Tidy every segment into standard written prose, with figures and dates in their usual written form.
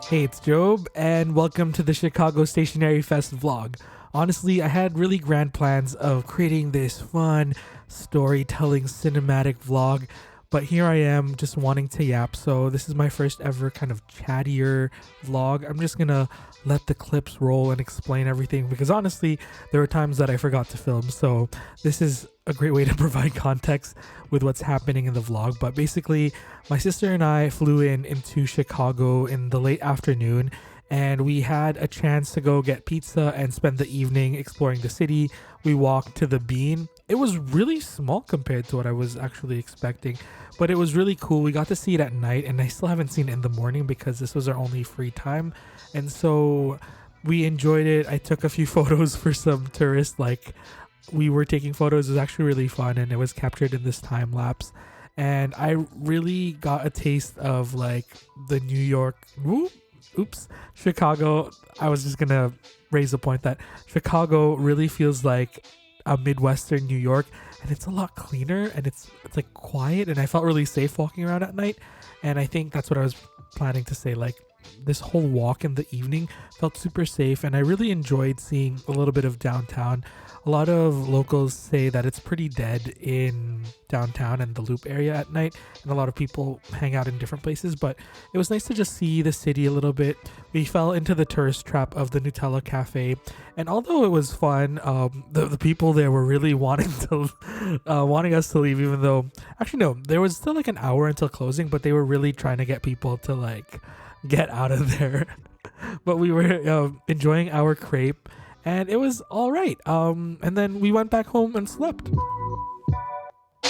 Hey, it's Job, and welcome to the Chicago Stationery Fest vlog. Honestly, I had really grand plans of creating this fun storytelling cinematic vlog, but here I am just wanting to yap. So this is my first ever kind of chattier vlog. I'm just gonna let the clips roll and explain everything because honestly, there were times that I forgot to film. So this is a great way to provide context with what's happening in the vlog. But basically, my sister and I flew into Chicago in the late afternoon, and we had a chance to go get pizza and spend the evening exploring the city. We walked to the Bean. It was really small compared to what I was actually expecting, but it was really cool. We got to see it at night, and I still haven't seen it in the morning because this was our only free time. And so we enjoyed it. I took a few photos for some tourists, like we were taking photos. It was actually really fun, and it was captured in this time lapse. And I really got a taste of like the New York, Chicago. I was just gonna raise the point that Chicago really feels like a Midwestern New York, and it's a lot cleaner and it's like quiet, and I felt really safe walking around at night. And I think that's what I was planning to say, like this whole walk in the evening felt super safe, and I really enjoyed seeing a little bit of downtown. A lot of locals say that it's pretty dead in downtown and the Loop area at night, and a lot of people hang out in different places, but it was nice to just see the city a little bit. We fell into the tourist trap of the Nutella Cafe, and although it was fun, the people there were really wanting us to leave, even though actually no, there was still like an hour until closing, but they were really trying to get people to like get out of there. But we were enjoying our crepe, and it was all right. And then we went back home and slept.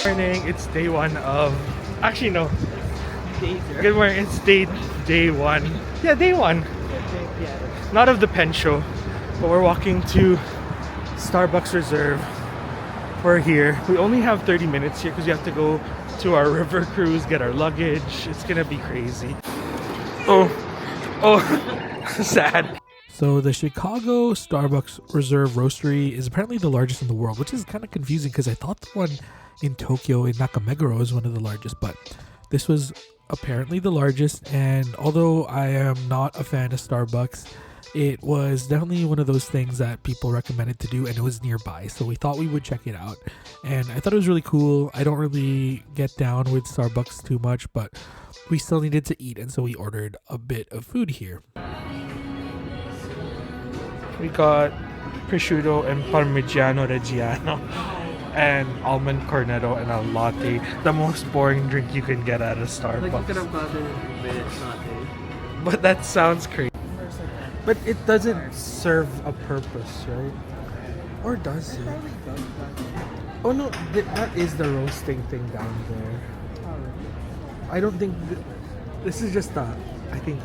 Morning, it's day one of. Actually, no. Good morning. It's day one. Yeah, day one. Not of the pen show, but we're walking to Starbucks Reserve. We're here. We only have 30 minutes here because we have to go to our river cruise, get our luggage. It's gonna be crazy. Oh, sad. So the Chicago Starbucks Reserve Roastery is apparently the largest in the world, which is kind of confusing because I thought the one in Tokyo in Nakameguro was one of the largest, but this was apparently the largest. And although I am not a fan of Starbucks, it was definitely one of those things that people recommended to do, and it was nearby, so we thought we would check it out. And I thought it was really cool. I don't really get down with Starbucks too much, but we still needed to eat, and so we ordered a bit of food here. We got prosciutto and parmigiano reggiano and almond cornetto and a latte. The most boring drink you can get at a Starbucks. Like you could have gotten a minute latte. But that sounds crazy. But it doesn't serve a purpose, right? Or does it? Oh no, that is the roasting thing down there. I don't think this is just I think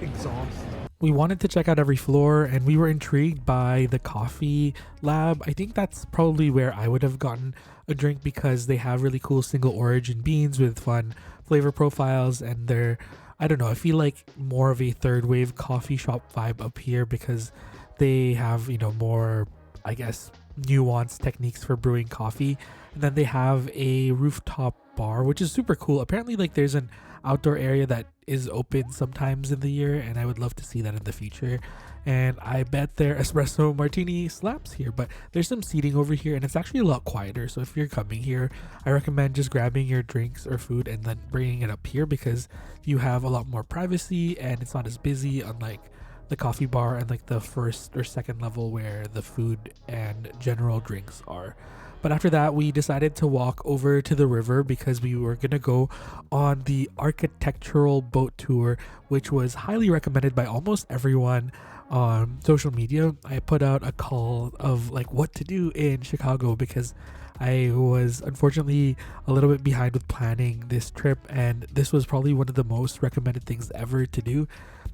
exhaust. We wanted to check out every floor, and we were intrigued by the coffee lab. I think that's probably where I would have gotten a drink because they have really cool single origin beans with fun flavor profiles, and they're, I don't know, I feel like more of a third wave coffee shop vibe up here because they have, you know, more, I guess, nuanced techniques for brewing coffee. And then they have a rooftop bar, which is super cool. Apparently, like, there's an outdoor area that is open sometimes in the year, and I would love to see that in the future. And I bet their espresso martini slaps here, but there's some seating over here, and it's actually a lot quieter. So if you're coming here, I recommend just grabbing your drinks or food and then bringing it up here because you have a lot more privacy and it's not as busy, unlike the coffee bar and like the first or second level where the food and general drinks are. But after that, we decided to walk over to the river because we were going to go on the architectural boat tour, which was highly recommended by almost everyone on social media. I put out a call of like what to do in Chicago because I was unfortunately a little bit behind with planning this trip, and this was probably one of the most recommended things ever to do.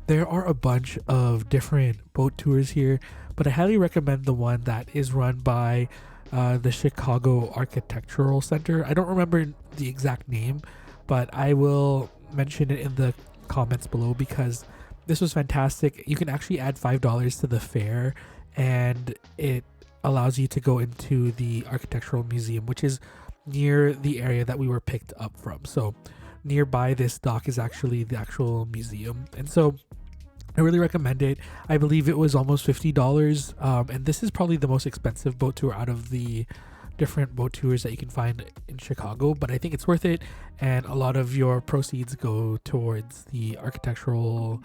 There are a bunch of different boat tours here, but I highly recommend the one that is run by the Chicago Architectural Center. I don't remember the exact name, but I will mention it in the comments below because this was fantastic. You can actually add $5 to the fare, and it allows you to go into the Architectural Museum, which is near the area that we were picked up from. So nearby this dock is actually the actual museum. And so I really recommend it. I believe it was almost $50. And this is probably the most expensive boat tour out of the different boat tours that you can find in Chicago, but I think it's worth it. And a lot of your proceeds go towards the architectural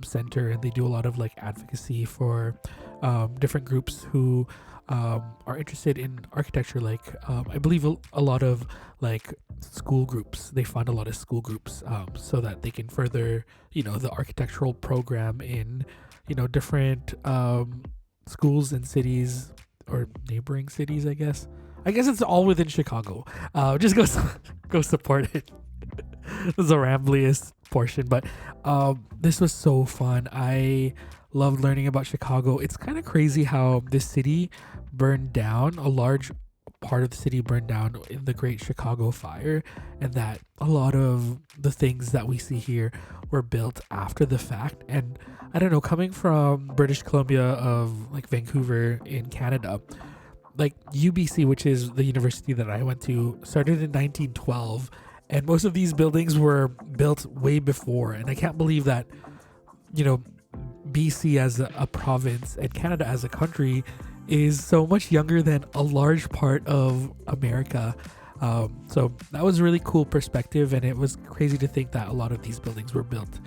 center, and they do a lot of like advocacy for different groups who are interested in architecture. Like I believe a lot of like school groups, they fund a lot of school groups so that they can further, you know, the architectural program in, you know, different schools and cities or neighboring cities. I guess it's all within Chicago. Just go support it. This is the rambliest portion, but this was so fun. I loved learning about Chicago. It's kind of crazy how this city burned down. A large part of the city burned down in the Great Chicago Fire, and that a lot of the things that we see here were built after the fact. And I don't know, coming from British Columbia of like Vancouver in Canada, like UBC, which is the university that I went to, started in 1912, and most of these buildings were built way before. And I can't believe that, you know, BC as a province and Canada as a country is so much younger than a large part of America. So that was a really cool perspective, and it was crazy to think that a lot of these buildings were built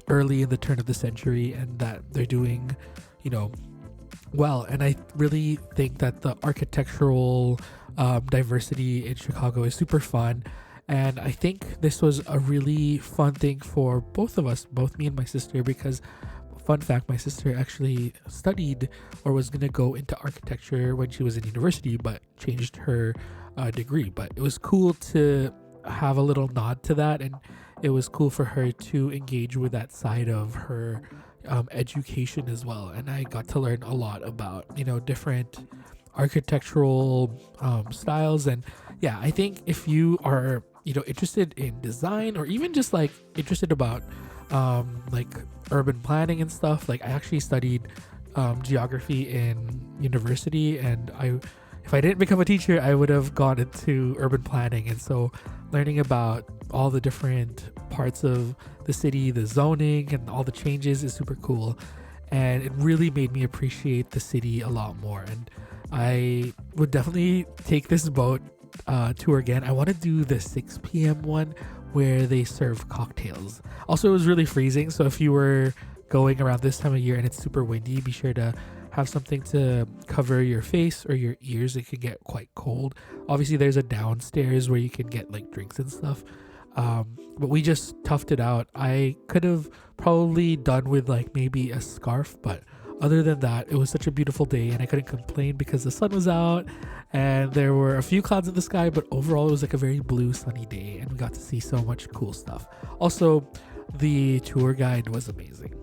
early in the turn of the century, and that they're doing, you know, well. And I really think that the architectural diversity in Chicago is super fun. And I think this was a really fun thing for both of us, both me and my sister, because fun fact, my sister actually studied or was going to go into architecture when she was in university, but changed her degree. But it was cool to have a little nod to that, and it was cool for her to engage with that side of her education as well. And I got to learn a lot about, you know, different architectural styles. And yeah, I think if you are, you know, interested in design, or even just like interested about like urban planning and stuff, like I actually studied geography in university, and if I didn't become a teacher, I would have gone into urban planning. And so learning about all the different parts of the city, the zoning and all the changes is super cool, and it really made me appreciate the city a lot more. And I would definitely take this boat tour again. I want to do the 6 p.m. one where they serve cocktails. Also, it was really freezing, so if you were going around this time of year and it's super windy, be sure to have something to cover your face or your ears. It can get quite cold. Obviously, there's a downstairs where you can get like drinks and stuff, but we just toughed it out. I could have probably done with like maybe a scarf, but other than that, it was such a beautiful day, and I couldn't complain because the sun was out and there were a few clouds in the sky, but overall it was like a very blue, sunny day, and we got to see so much cool stuff. Also, the tour guide was amazing.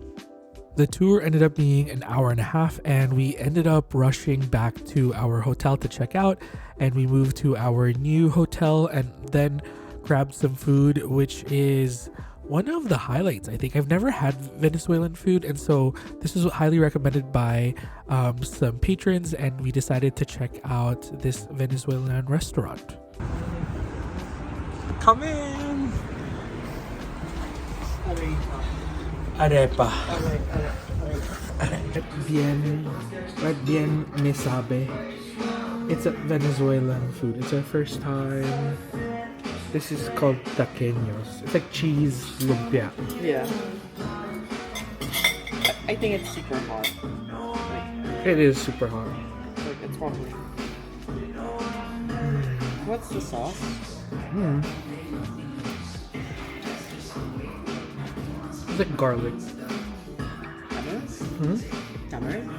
The tour ended up being an hour and a half, and we ended up rushing back to our hotel to check out, and we moved to our new hotel and then grabbed some food, which is one of the highlights. I think I've never had Venezuelan food, and so this was highly recommended by some patrons, and we decided to check out this Venezuelan restaurant. Come in! Arepa. Bien me sabe. It's a Venezuelan food. It's our first time. This is called taqueños. It's like cheese lumpia. Yeah. I think it's super hot. It is super hot. Like, it's probably. What's the sauce? It's like garlic. Tamarind? Tamarind?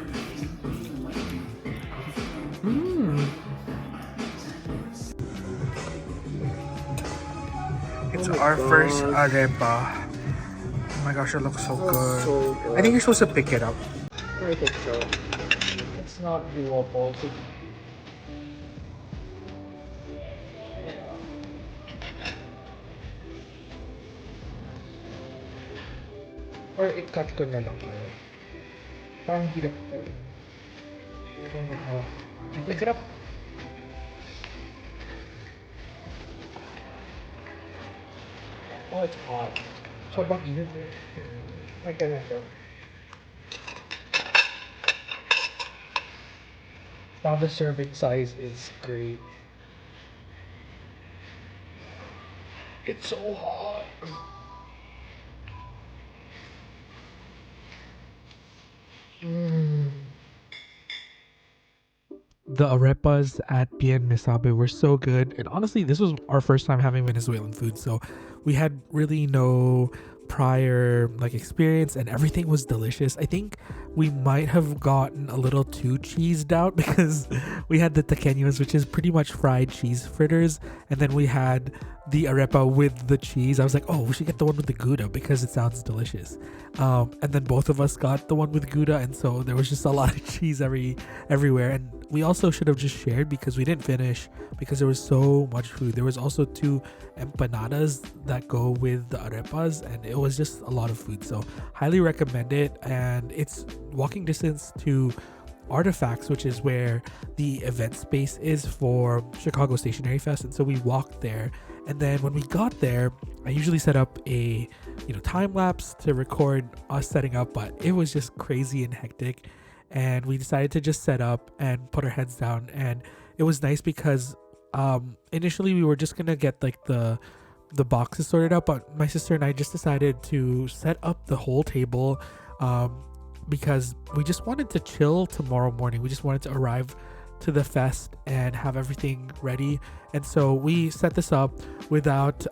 It's our first arepa. Oh my gosh, it looks so good. So good. I think you're supposed to pick it up. I think so. It's not doable. Or i-cut ko na lang. Parang hirap ko. Pick it up. Oh, it's hot. So bang init eh. I can handle. Now the serving size is great. It's so hot. Mm. The arepas at Bien Misabe were so good. And honestly, this was our first time having Venezuelan food. So we had really no prior like experience and everything was delicious. I think we might have gotten a little too cheesed out because we had the taqueños, which is pretty much fried cheese fritters, and then we had the arepa with the cheese. I was like, oh, we should get the one with the Gouda because it sounds delicious. And then both of us got the one with Gouda, and so there was just a lot of cheese everywhere. And we also should have just shared because we didn't finish because there was so much food. There was also 2 empanadas that go with the arepas, and it was just a lot of food. So highly recommend it, and it's walking distance to Artifacts, which is where the event space is for Chicago Stationery Fest. And so we walked there, and then when we got there, I usually set up a time lapse to record us setting up, but it was just crazy and hectic, and we decided to just set up and put our heads down. And it was nice because initially we were just gonna get like the boxes sorted out, but my sister and I just decided to set up the whole table because we just wanted to chill tomorrow morning. We just wanted to arrive to the fest and have everything ready. And so we set this up without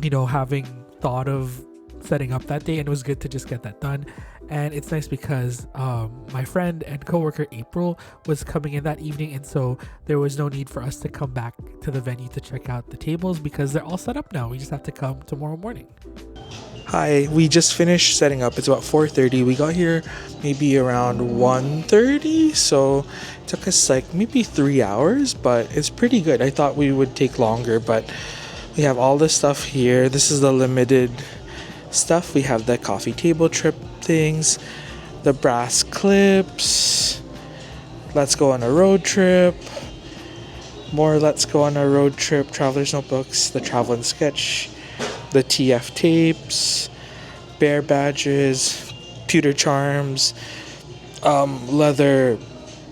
having thought of setting up that day, and it was good to just get that done. And it's nice because my friend and coworker April was coming in that evening, and so there was no need for us to come back to the venue to check out the tables because they're all set up now. We just have to come tomorrow morning. Hi, we just finished setting up. It's about 4:30. We got here maybe around 1:30, so it took us like maybe 3 hours, but it's pretty good. I thought we would take longer, but we have all this stuff here. This is the limited stuff. We have the coffee table trip things, the brass clips, let's go on a road trip, more let's go on a road trip, traveler's notebooks, the travel and sketch, the TF tapes, bear badges, pewter charms, leather,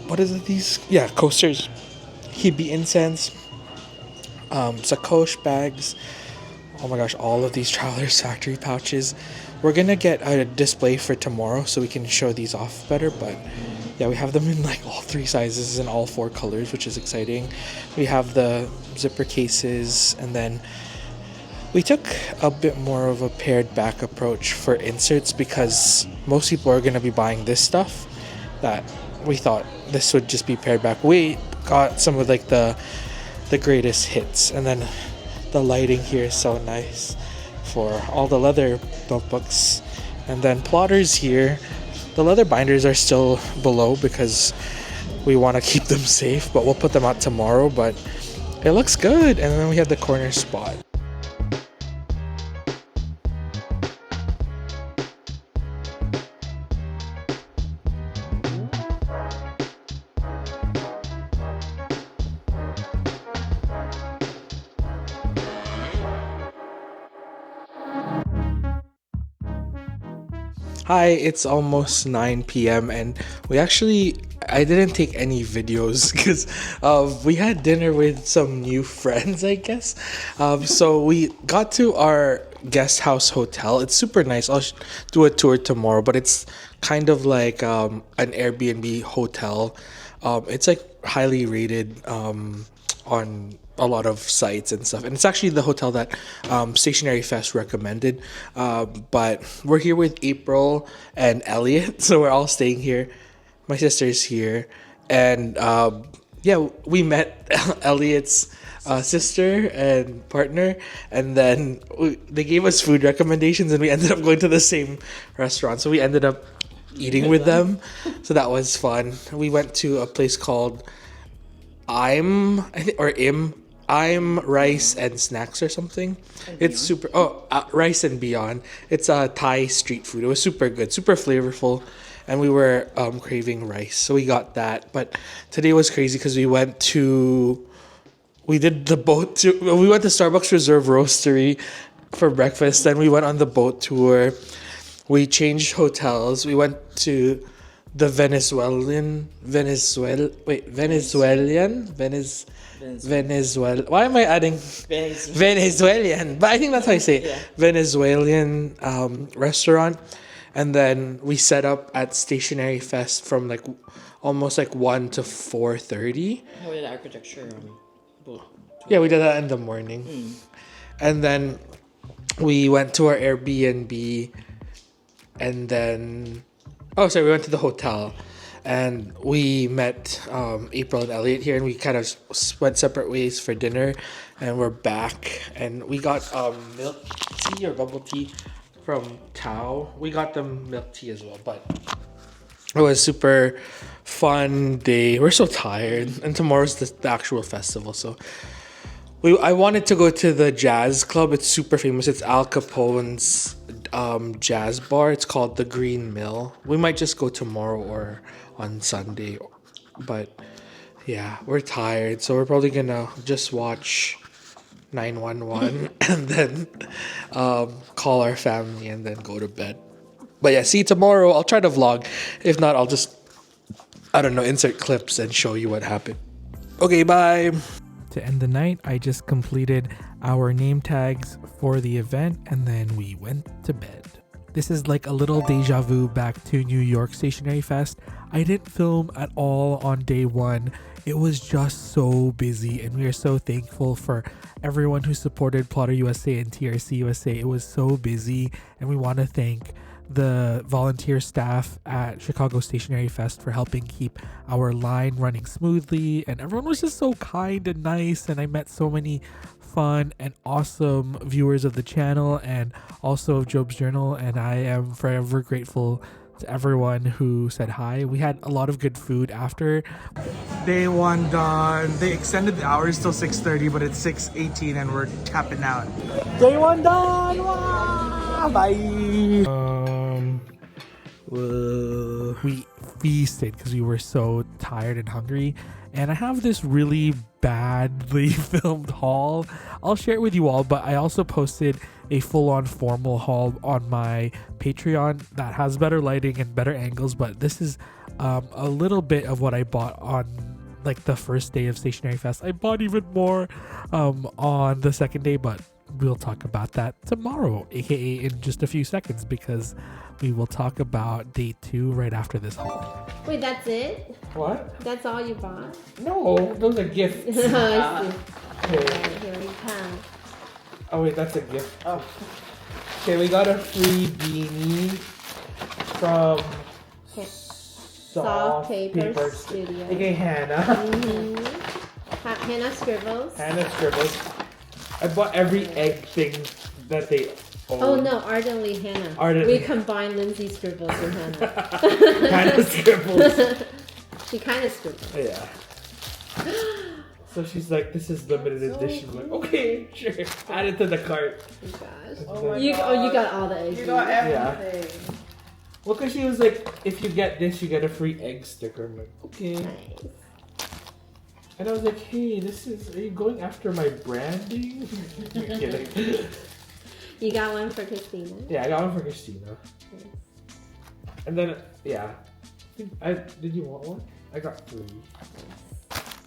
what is it, these? Yeah, coasters, hibi incense, sacoche bags. Oh my gosh, all of these Traveler's Factory pouches. We're gonna get a display for tomorrow so we can show these off better, but yeah, we have them in like all 3 sizes and all 4 colors, which is exciting. We have the zipper cases, and then we took a bit more of a pared back approach for inserts because most people are gonna be buying this stuff that we thought this would just be pared back. We got some of like the greatest hits, and then the lighting here is so nice for all the leather notebooks. And then plotters here. The leather binders are still below because we want to keep them safe, but we'll put them out tomorrow. But it looks good. And then we have the corner spot. Hi, it's almost 9 p.m. and I didn't take any videos because we had dinner with some new friends, I guess. So we got to our guest house hotel. It's super nice. I'll do a tour tomorrow, but it's kind of like an Airbnb hotel. It's like highly rated on a lot of sites and stuff, and it's actually the hotel that Stationery Fest recommended. But we're here with April and Elliot, so we're all staying here. My sister's here, and we met Elliot's sister and partner, and then they gave us food recommendations, and we ended up going to the same restaurant. So we ended up eating with them, so that was fun. We went to a place called I'm Rice and Snacks or something. It's super. Rice and Beyond. It's a Thai street food. It was super good, super flavorful, and we were craving rice, so we got that. But today was crazy because we went to we did the boat tour. We went to Starbucks Reserve Roastery for breakfast. Then we went on the boat tour. We changed hotels. We went to the Venezuelan. Why am I adding Venezuelan? But I think that's how you say it. Yeah. Venezuelan restaurant. And then we set up at Stationery Fest from like almost like 1 to 4:30. How did architecture boat? Yeah, we did that in the morning. And then we went to our Airbnb. And then, we went to the hotel. And we met April and Elliot here. And we kind of went separate ways for dinner. And we're back. And we got milk tea or bubble tea from Tao. We got them milk tea as well. But it was super fun day. We're so tired. And tomorrow's the actual festival. So I wanted to go to the jazz club. It's super famous. It's Al Capone's jazz bar. It's called the Green Mill. We might just go tomorrow or on Sunday. But yeah, we're tired. So we're probably gonna just watch 911 and then call our family and then go to bed. But yeah, see you tomorrow. I'll try to vlog. If not, I'll just, insert clips and show you what happened. Okay, bye. To end the night, I just completed our name tags for the event and then we went to bed. This is like a little deja vu back to New York Stationery Fest. I didn't film at all on day one. It was just so busy and we are so thankful for everyone who supported Plotter USA and TRC USA. It was so busy and we want to thank the volunteer staff at Chicago Stationery Fest for helping keep our line running smoothly, and everyone was just so kind and nice, and I met so many fun and awesome viewers of the channel and also of Job's Journal, and I am forever grateful to everyone who said hi. We had a lot of good food after. Day one done. They extended the hours till 6:30, but it's 6:18 and we're tapping out. Day one done! Wow! Bye! We feasted because we were so tired and hungry, and I have this really badly filmed haul. I'll share it with you all, but I also posted a full-on formal haul on my Patreon that has better lighting and better angles, but this is a little bit of what I bought on like the first day of Stationery Fest. I bought even more on the second day, but we'll talk about that tomorrow, aka in just a few seconds, because we will talk about day 2 right after this haul. Wait, that's it? What? That's all you bought? No, those are gifts. I see. Okay. Here we come. Oh wait, that's a gift. Oh. Okay, we got a free beanie from Soft Paper Studio. Okay, Hannah. Hannah Scribbles. Hannah Scribbles. I bought every egg thing that they own. Oh no, Ardently Hannah. Ardently. We combined Lindsay Scribbles and Hannah. Hannah Scribbles. She kind of scribbles. Yeah. So she's like, this is limited edition. Like, okay, sure. Add it to the cart. Oh gosh. Oh my you God. got all the eggs. You got everything. Well, because she was like, if you get this, you get a free egg sticker. I'm like, okay. Nice. And I was like, hey, are you going after my branding? You're kidding. You got one for Christina. Yeah, I got one for Christina. Nice. And then, yeah. Did you want one? I got 3.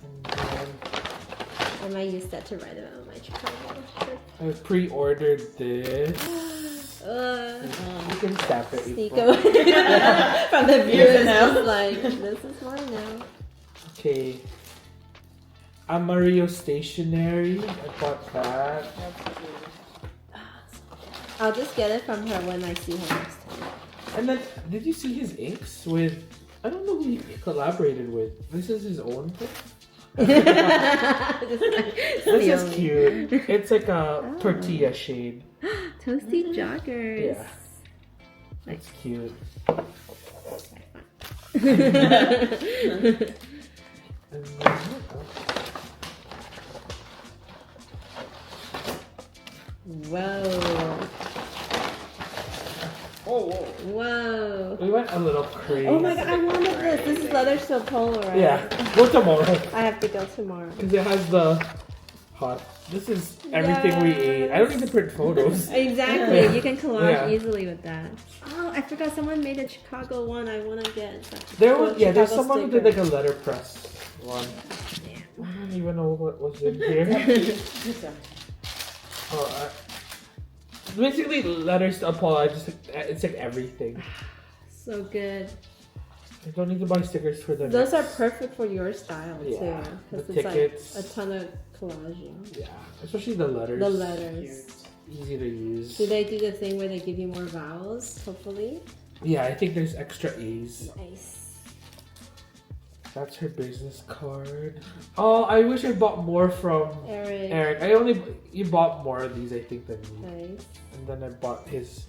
And then I might use that to write about my Chicago trip. I pre-ordered this. You can stamp it. Sneak April. away from the viewers. Just like, this is mine now. Okay. Amarillo Stationery. I bought that. I'll just get it from her when I see her next time. And then, did you see his inks with? I don't know who he collaborated with. This is his own thing. This is cute. It's like a tortilla shade. Toasty joggers. Yeah. It's cute. And then, Whoa. Oh, whoa. Whoa. we went a little crazy. Oh my god, I wanted this. This is leather so polo, right? Yeah, go tomorrow. I have to go tomorrow. Because it has the hot. This is everything we ate. I don't need to print photos. Exactly. You can collage Yeah. easily with that. Oh, I forgot someone made a Chicago one. I want to get. There was there's Chicago someone who sticker. did like a letterpress one. I don't even know what was in here. Basically, letters to apologize. It's like everything. So good. I don't need to buy stickers for them. Those are perfect for your style Yeah, too. the Because it's tickets. like a ton of collaging. Yeah, especially the letters. The letters. Easy to use. Do they do the thing where they give you more vowels? Hopefully. Yeah, I think there's extra A's. Nice. That's her business card. Oh, I wish I bought more from Eric. You bought more of these, I think, than me. Nice. And then I bought his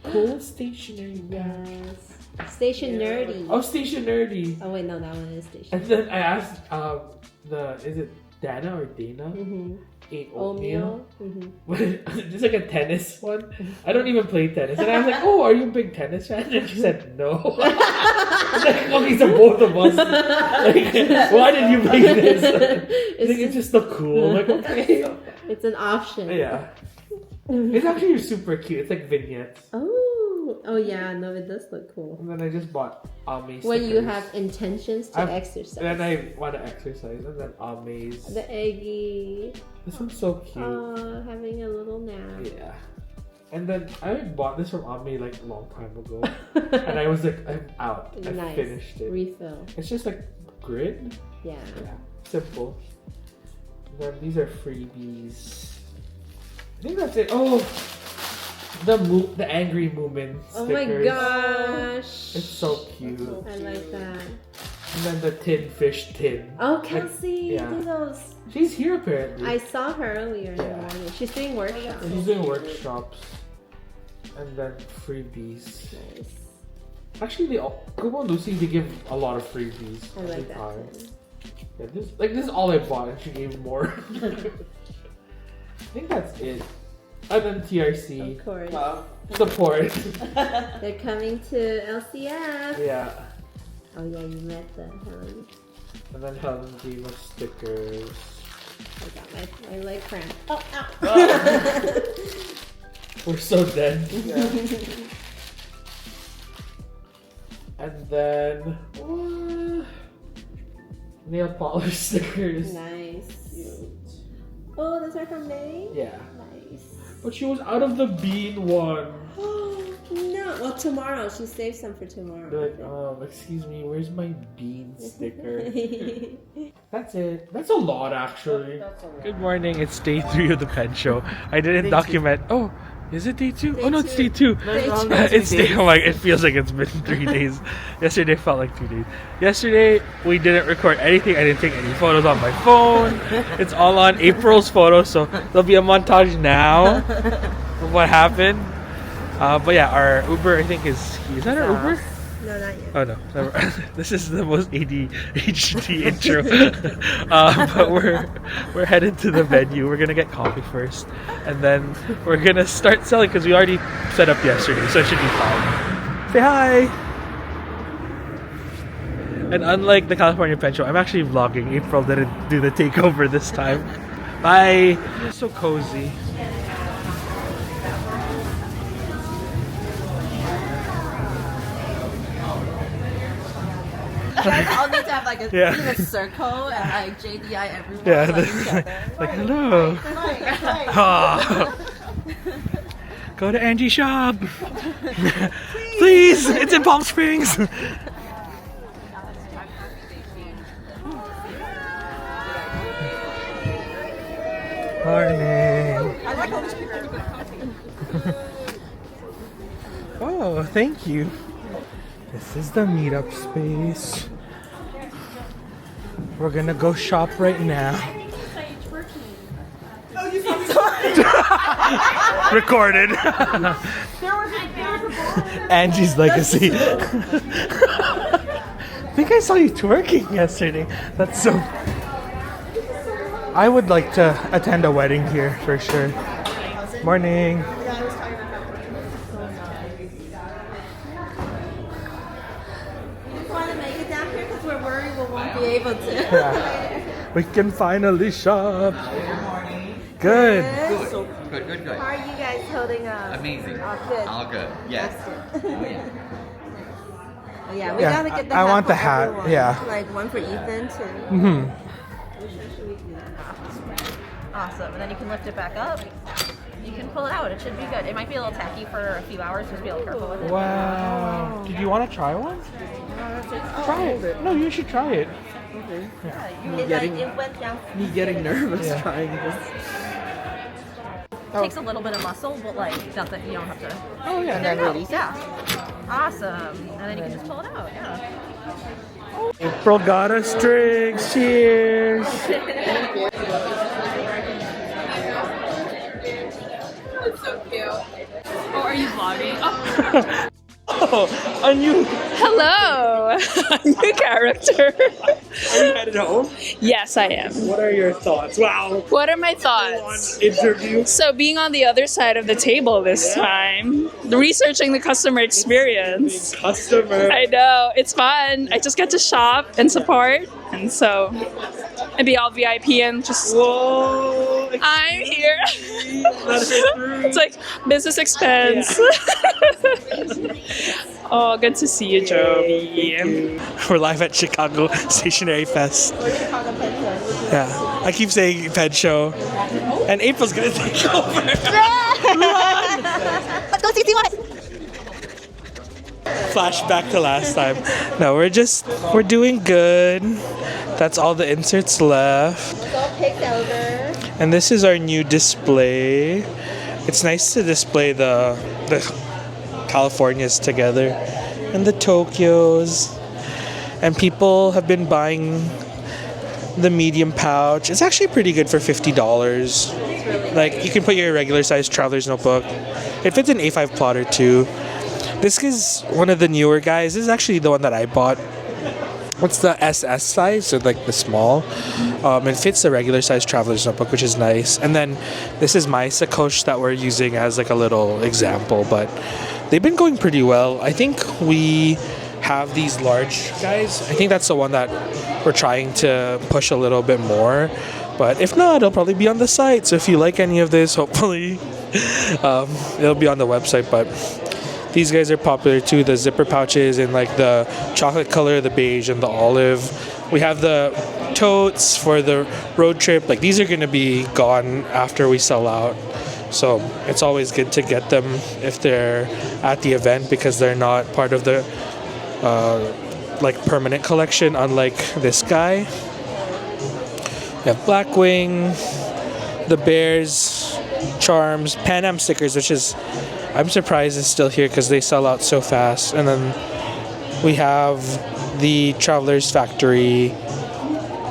cool stationery bag. Yes. Station Nerdy. Oh, Stationery. Oh wait, no, that one is Station. And then I asked is it Dana or Dana? Mm-hmm. Ate oatmeal. Mm-hmm. Just like a tennis one. I don't even play tennis. And I was like, oh, are you a big tennis fan? And she said, no. I was like, okay, so both of us. Like, why did you play this? I think it's just so cool. I'm like, okay. It's an option. Yeah. It's actually super cute. It's like vignettes. Oh yeah, no, it does look cool. And then I just bought Ame stickers. When you have intentions to exercise. And then I want to exercise. And then Ame's. The eggy. This one's so cute. Having a little nap. Yeah. And then I bought this from Ame like a long time ago. And I was like, I'm out. I Nice. finished it. Refill. It's just like grid. Yeah. Simple. And then these are freebies. I think that's it. Oh! The angry movement Oh stickers. my gosh. It's so cute. I like that. And then the tin fish tin. Oh, Kelsey, yeah. do those. She's here apparently. I saw her earlier in the morning. She's doing workshops. She's doing workshops. And then freebies. Nice. Actually, Kubo and Lucy, they give a lot of freebies. I every like that time. too. Yeah, this is all I bought, and she gave more. I think that's it. And then TRC. Of course. Support. They're coming to LCF. Yeah. Oh yeah, you met the Helen. And then Helen gave us stickers. I got my leg cramp. Oh, ow. We're so dead. Yeah. And then nail polish stickers. Nice. Oh, those are from May? Yeah. Nice. But she was out of the bean one. Oh, no. Well, tomorrow. She saved some for tomorrow. They're like, excuse me, where's my bean sticker? That's it. That's a lot, actually. Good morning. It's day 3 of the pen show. I didn't document. Oh, is it day 2? Oh no, it's day 2. It's day. Oh my! It feels like it's been 3 days. Yesterday felt like 2 days. Yesterday we didn't record anything. I didn't take any photos on my phone. It's all on April's photos, so there'll be a montage now of what happened. But yeah, our Uber, I think is that our Uber? No, not yet. Oh no, never. This is the most ADHD intro. But we're headed to the venue. We're gonna get coffee first, and then we're gonna start selling because we already set up yesterday, so it should be fine. Say hi. And unlike the California Pen Show, I'm actually vlogging. April didn't do the takeover this time. Bye. It's so cozy. Guys all need to have like a, Yeah. a circle and like JDI everyone. Yeah, like each other. like hello. Ah. Go to Angie's shop. Please, it's in Palm Springs. Morning. I like all these people. Oh, thank you. This is the meetup space. We're gonna go shop right now. Recorded. Angie's legacy. I think I saw you twerking yesterday. That's so. I would like to attend a wedding here for sure. Morning. Want to make it down here because we're worried we won't be able to. Yeah. We can finally shop. Good. Good. How are you guys holding up? Amazing. All good. Good. Yes. Oh, yeah, we Yeah, gotta get the I hat want for the hat, everyone. yeah. Like one for Ethan too. Mm-hmm. Awesome. And then you can lift it back up. You can pull it out. It should be good. It might be a little tacky for a few hours. Just be a little careful with it. Wow. Did you want to try one? Try it. No, you should try it. It went down. Me getting nervous Yeah. trying this. It takes a little bit of muscle, but like nothing. You don't have to. Oh yeah. There you go. Yeah. Awesome. And then you can just pull it out. Yeah. April got us drinks. Cheers. Oh, are you vlogging? Oh. Oh, a new. Hello! New character. Are you headed home? Yes, I am. What are your thoughts? Wow. What are my thoughts? Interview. So being on the other side of the table this time, researching the customer experience. Customer. I know, it's fun. I just get to shop and support. And so, and be all VIP and just, Whoa. I'm here. It's like business expense. Oh, good to see you, Joey. We're live at Chicago Stationery Fest. Yeah, I keep saying pet show, and April's gonna take over. Run! Let's go see what. Flashback to last time. No, we're doing good. That's all the inserts left. It's all picked over. And this is our new display. It's nice to display the Californias together and the Tokyos. And people have been buying the medium pouch. It's actually pretty good for $50. Like, you can put your regular size traveler's notebook. It fits an A5 plotter too. This is one of the newer guys. This is actually the one that I bought. What's the SS size? So like the small. It fits the regular size traveler's notebook, which is nice. And then this is my sacoche that we're using as like a little example, but they've been going pretty well. I think we have these large guys. I think that's the one that we're trying to push a little bit more. But if not, it'll probably be on the site. So if you like any of this, hopefully it'll be on the website. But these guys are popular too, the zipper pouches in like the chocolate color, the beige, and the olive. We have the totes for the road trip. Like, these are going to be gone after we sell out. So it's always good to get them if they're at the event, because they're not part of the like permanent collection, unlike this guy. We have Blackwing, the Bears, Charms, Pan Am stickers, which is, I'm surprised it's still here because they sell out so fast. And then we have the Traveler's Factory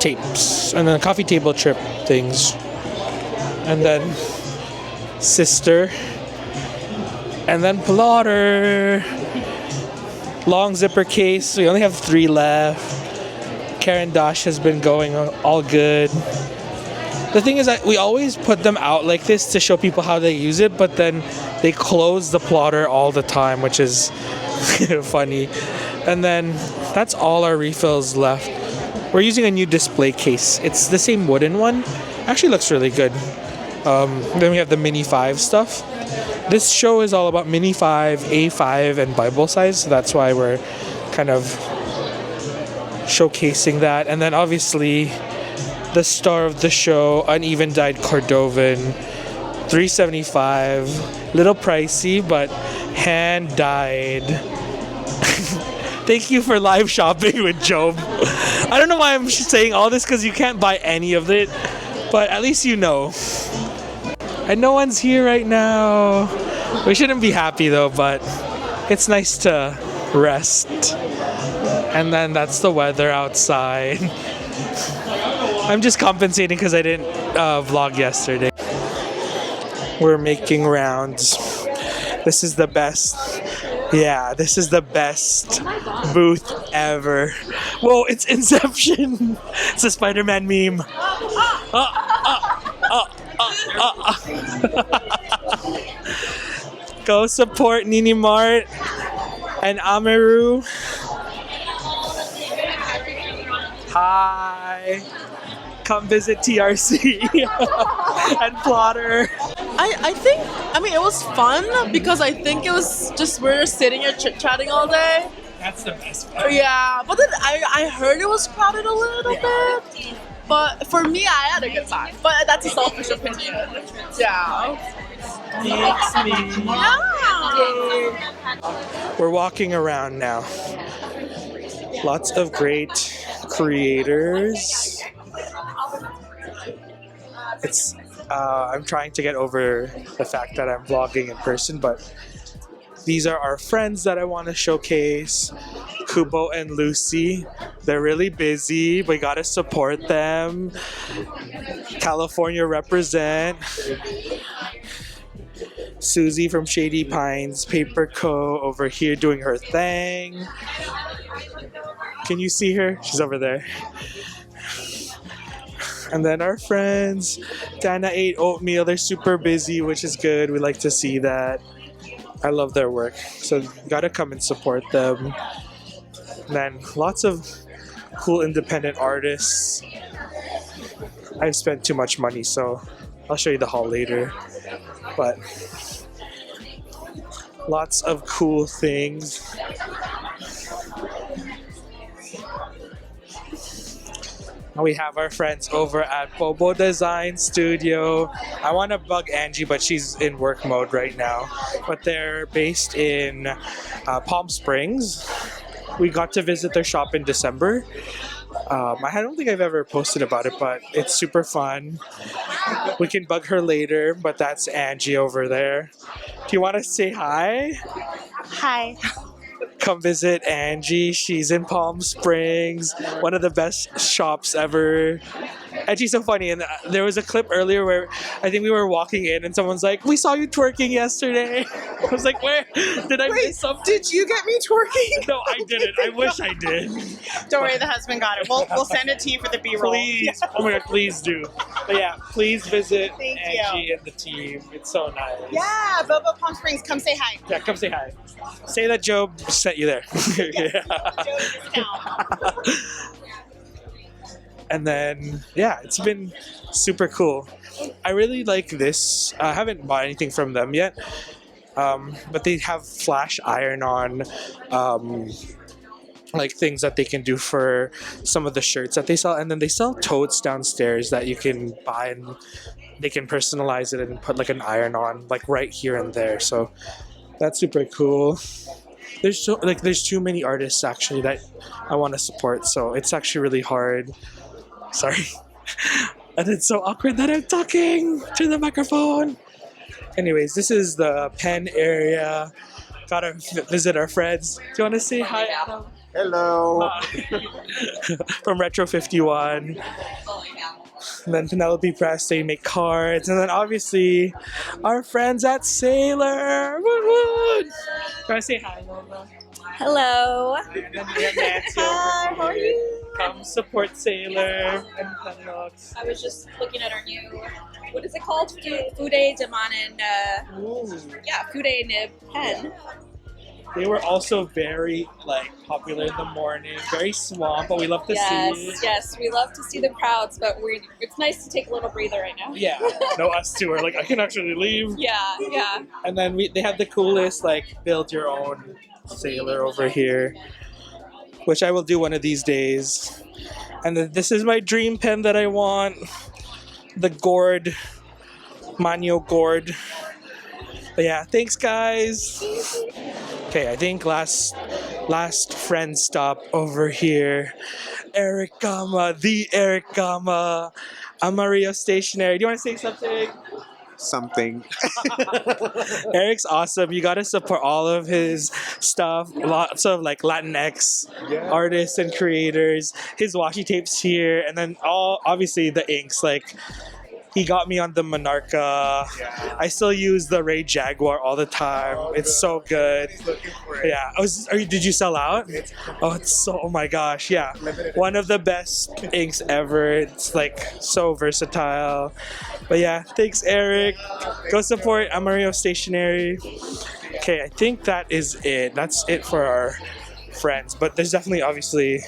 tapes, and then coffee table trip things, and then Sister, and then Plotter. Long zipper case. We only have 3 left. Karen Dash has been going all good. The thing is that we always put them out like this to show people how they use it, but then they close the plotter all the time, which is funny. And then that's all our refills left. We're using a new display case. It's the same wooden one. Actually looks really good. Then we have the Mini 5 stuff. This show is all about Mini 5, A5, and Bible size, so that's why we're kind of showcasing that. And then obviously the star of the show, uneven dyed Cordovan, $375. Little pricey, but hand dyed. Thank you for live shopping with Job. I don't know why I'm saying all this, because you can't buy any of it, but at least you know. And no one's here right now. We shouldn't be happy though, but it's nice to rest. And then that's the weather outside. I'm just compensating because I didn't vlog yesterday. We're making rounds. This is the best. Yeah, this is the best booth ever. Whoa, it's Inception. It's a Spider-Man meme. Go support Nini Mart and Ameru. Hi. come visit TRC and Plotter. I mean, it was fun because I think it was just we're sitting here chit-chatting all day. That's the best part. Yeah, but then I heard it was crowded a little bit. But for me, I had a good time. But that's a selfish opinion. Yeah. We're walking around now. Lots of great creators. I'm trying to get over the fact that I'm vlogging in person, but these are our friends that I want to showcase. Kubo and Lucy. They're really busy. We gotta support them. California represent. Susie from Shady Pines Paper Co. over here doing her thing. Can you see her? She's over there. And then our friends. Dana ate oatmeal. They're super busy, which is good. We like to see that. I love their work. So you gotta come and support them. And then lots of cool independent artists. I've spent too much money, so I'll show you the haul later. But lots of cool things. We have our friends over at Bobo Design Studio. I want to bug Angie, but she's in work mode right now. But they're based in Palm Springs. We got to visit their shop in December. I don't think I've ever posted about it, but it's super fun. We can bug her later, but that's Angie over there. Do you want to say hi? Hi. Come visit Angie. She's in Palm Springs, one of the best shops ever. And she's so funny. And there was a clip earlier where I think we were walking in and someone's like, "We saw you twerking yesterday." I was like, "Where? Did I miss something?" Did you get me twerking? No, I didn't. I wish I did. Don't worry, the husband got it. We'll send it to you for the B-roll. Please. Oh my God, please do. But yeah, please visit Thank Angie you. and the team. It's so nice. Yeah, Bobo Palm Springs, come say hi. Yeah, come say hi. Say that Job sent you there. Yeah. Joe discount. And then, yeah, it's been super cool. I really like this. I haven't bought anything from them yet, but they have flash iron-on like things that they can do for some of the shirts that they sell. And then they sell totes downstairs that you can buy, and they can personalize it and put like an iron-on like right here and there. So that's super cool. There's too many artists actually that I want to support, so it's actually really hard. Sorry. And it's so awkward that I'm talking to the microphone. Anyways, this is the pen area. Gotta visit our friends. Do you want to say hi, Adam? Hello. From Retro 51. And then Penelope Press, they make cards. And then obviously our friends at Sailor. Woot woot! Try to say hi, Lola. Hello. And then we have Nancy over Hi, how are here. you? Come support Sailor and Penlux. I was just looking at our new, what is it called? Fude Demanen, Fude Nib pen. They were also very popular in the morning, very swamp, but we love to see it. Yes, we love to see the crowds, but it's nice to take a little breather right now. Yeah, no, us too. We're like, I can actually leave. Yeah. And then they have the coolest build your own Sailor over here, which I will do one of these days. And then this is my dream pen that I want, the Gourd, Manio Gourd. But yeah, thanks guys. Okay, I think last friend stop over here. Eric Gama, the Eric Gama, Amarillo Stationery. Do you want to say something? Something. Eric's awesome. You gotta support all of his stuff. Lots of Latinx artists and creators. His washi tapes here, and then obviously the inks. He got me on the Monarca. Yeah. I still use the Ray Jaguar all the time. It's so good. Yeah. Did you sell out? Oh my gosh. Yeah. One of the best inks ever. It's so versatile. But yeah, thanks Eric. Go support Amarillo Stationery. Okay, I think that is it. That's it for our friends. But there's definitely obviously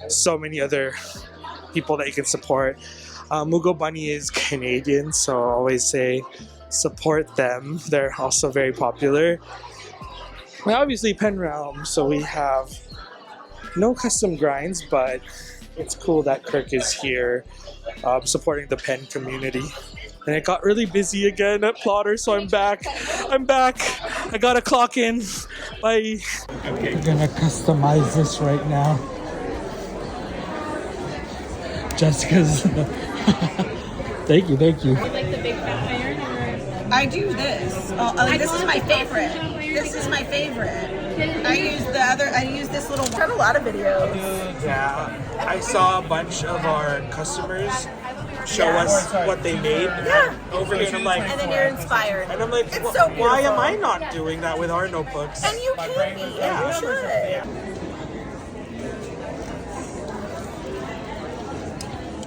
so many other people that you can support. Mugo Bunny is Canadian, so I always say support them. They're also very popular. And obviously Pen Realm, so we have no custom grinds, but it's cool that Kirk is here supporting the pen community. And it got really busy again at Plotter, so I'm back. I gotta clock in. Bye. Okay. We're gonna customize this right now. Jessica's. Thank you. I do this. This is my favorite. I use this little one. I've done a lot of videos. Yeah, I saw a bunch of our customers show us what they made over here, and I'm like, And then you're inspired. and I'm like, It's so beautiful. why am I not doing that with our notebooks? And you can be. Yeah, you should.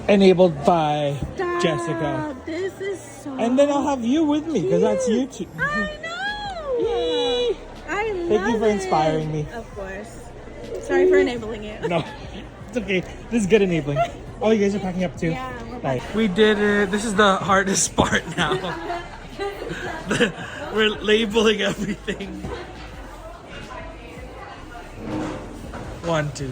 Enabled by Jessica. This is so. And then I'll have you with me because that's you too. I know. Yay. I love Thank you for it. inspiring me. Of course. Sorry for enabling you. No, it's okay. This is good enabling. Oh, you guys are packing up too? Yeah, we're Nice. We did it. This is the hardest part now. We're labeling everything. 1, 2.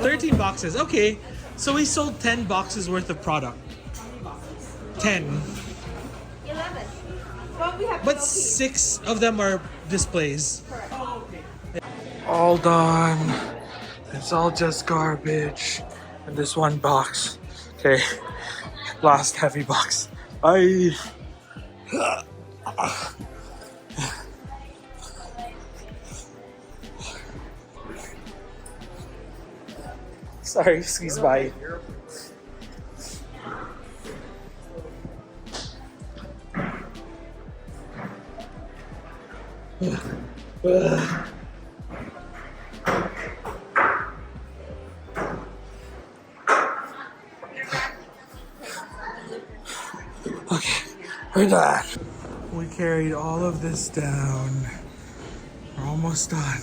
13 boxes. Okay. So we sold 10 boxes worth of product. 10. 11. But 6 of them are displays. All done. It's all just garbage. And this one box. Okay. Last heavy box. Bye. Sorry, squeeze by. Okay, we're done. We carried all of this down. We're almost done.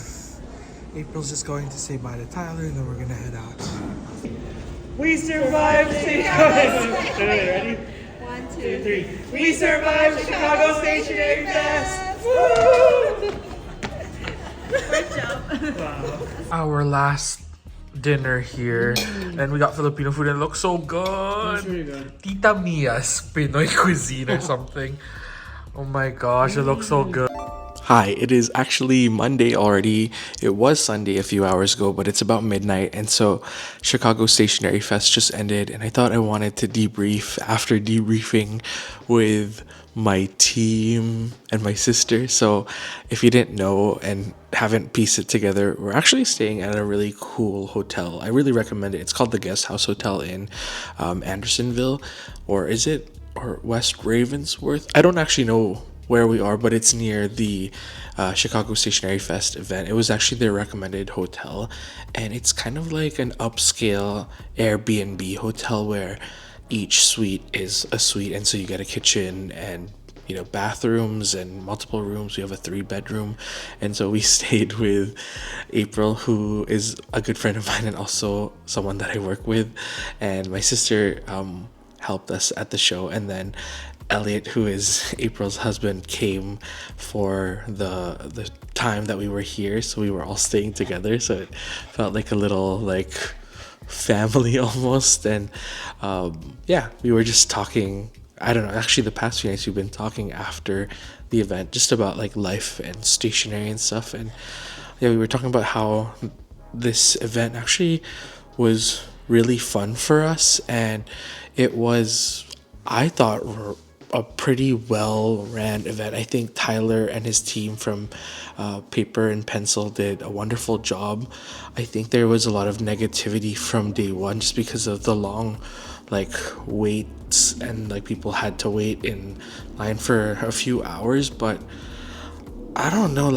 April's just going to say bye to Tyler, and then we're gonna head out. We survived Chicago. Ready? 1, 2, 3. We survived Chicago Stationery Fest. Great job. Wow. Our last dinner here, and we got Filipino food, and it looks so good. Really good. Tita Mia's Pinoy cuisine or something. Oh my gosh, it looks so good. Hi, it is actually Monday already. It was Sunday a few hours ago, but it's about midnight, and so Chicago Stationery Fest just ended, and I thought I wanted to debrief after debriefing with my team and my sister. So if you didn't know and haven't pieced it together, we're actually staying at a really cool hotel. I really recommend it. It's called the Guest House Hotel in Andersonville, or is it West Ravensworth? I don't actually know where we are, but it's near the Chicago Stationery Fest event. It was actually their recommended hotel, and it's kind of like an upscale Airbnb hotel where each suite is a suite, and so you get a kitchen and bathrooms and multiple rooms. We have a 3-bedroom, and so we stayed with April, who is a good friend of mine and also someone that I work with, and my sister helped us at the show, and then Elliot, who is April's husband, came for the time that we were here, so we were all staying together, so it felt like a little family almost. And we were just talking. I don't know, actually the past few nights we've been talking after the event just about life and stationery and stuff, and we were talking about how this event actually was really fun for us, and it was, I thought, a pretty well-ran event. I think Tyler and his team from Paper and Pencil did a wonderful job. I think there was a lot of negativity from day one just because of the long waits, and people had to wait in line for a few hours. But I don't know,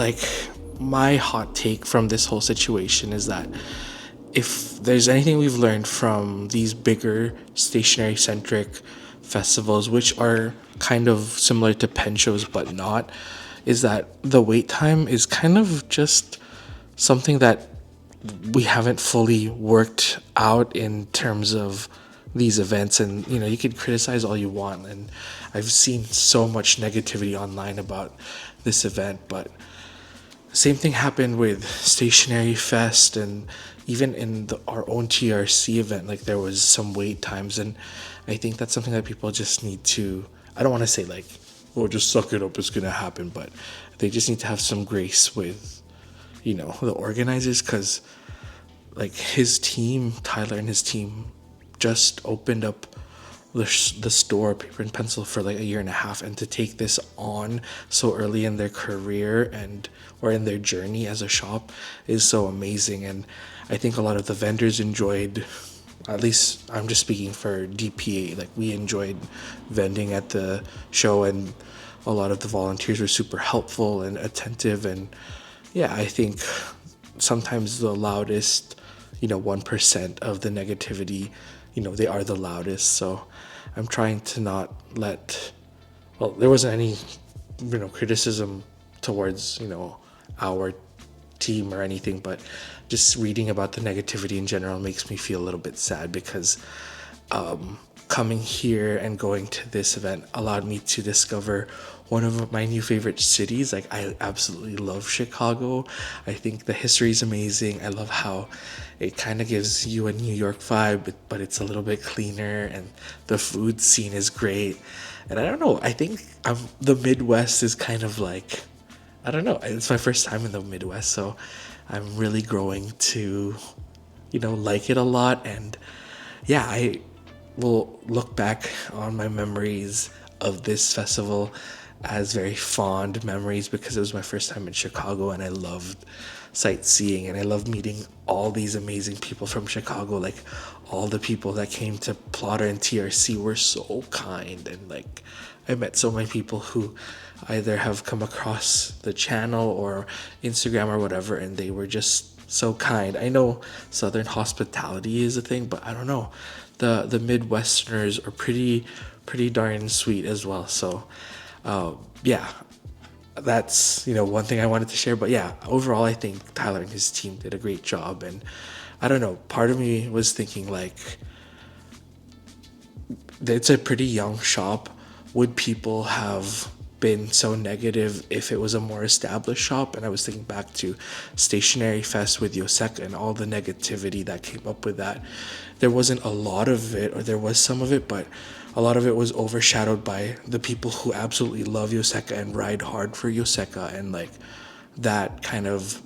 my hot take from this whole situation is that if there's anything we've learned from these bigger stationery centric festivals, which are kind of similar to pen shows but not, is that the wait time is kind of just something that we haven't fully worked out in terms of these events. And you know, you can criticize all you want, and I've seen so much negativity online about this event, but same thing happened with Stationery Fest, and even in our own TRC event, like there was some wait times. And I think that's something that people just need to, I don't want to say like, oh, just suck it up, it's gonna happen, but they just need to have some grace with, you know, the organizers, because like his team, Tyler and his team, just opened up the store Paper and Pencil for like a year and a half, and to take this on so early in their career and or in their journey as a shop is so amazing. And I think a lot of the vendors enjoyed, at least I'm just speaking for DPA, like we enjoyed vending at the show, and a lot of the volunteers were super helpful and attentive. And yeah, I think sometimes the loudest, you know, 1% of the negativity, you know, they are the loudest. So I'm trying to not let, well, there wasn't any, you know, criticism towards, you know, our team or anything, but just reading about the negativity in general makes me feel a little bit sad, because coming here and going to this event allowed me to discover one of my new favorite cities. Like I absolutely love Chicago. I think the history is amazing. I love how it kind of gives you a New York vibe, but it's a little bit cleaner, and the food scene is great. And I don't know, I think the Midwest is kind of like, I don't know, it's my first time in the Midwest, so I'm really growing to, you know, like it a lot. And yeah, I will look back on my memories of this festival as very fond memories, because it was my first time in Chicago, and I loved sightseeing, and I loved meeting all these amazing people from Chicago. Like all the people that came to Plotter and TRC were so kind, and like I met so many people who either have come across the channel or Instagram or whatever, and they were just so kind. I know Southern hospitality is a thing, but I don't know, the Midwesterners are pretty darn sweet as well. So yeah, that's, you know, one thing I wanted to share. But yeah, overall I think Tyler and his team did a great job. And I don't know, part of me was thinking like, it's a pretty young shop. Would people have been so negative if it was a more established shop? And I was thinking back to Stationery Fest with Yoseka and all the negativity that came up with that. There wasn't a lot of it, or there was some of it, but a lot of it was overshadowed by the people who absolutely love Yoseka and ride hard for Yoseka, and like that kind of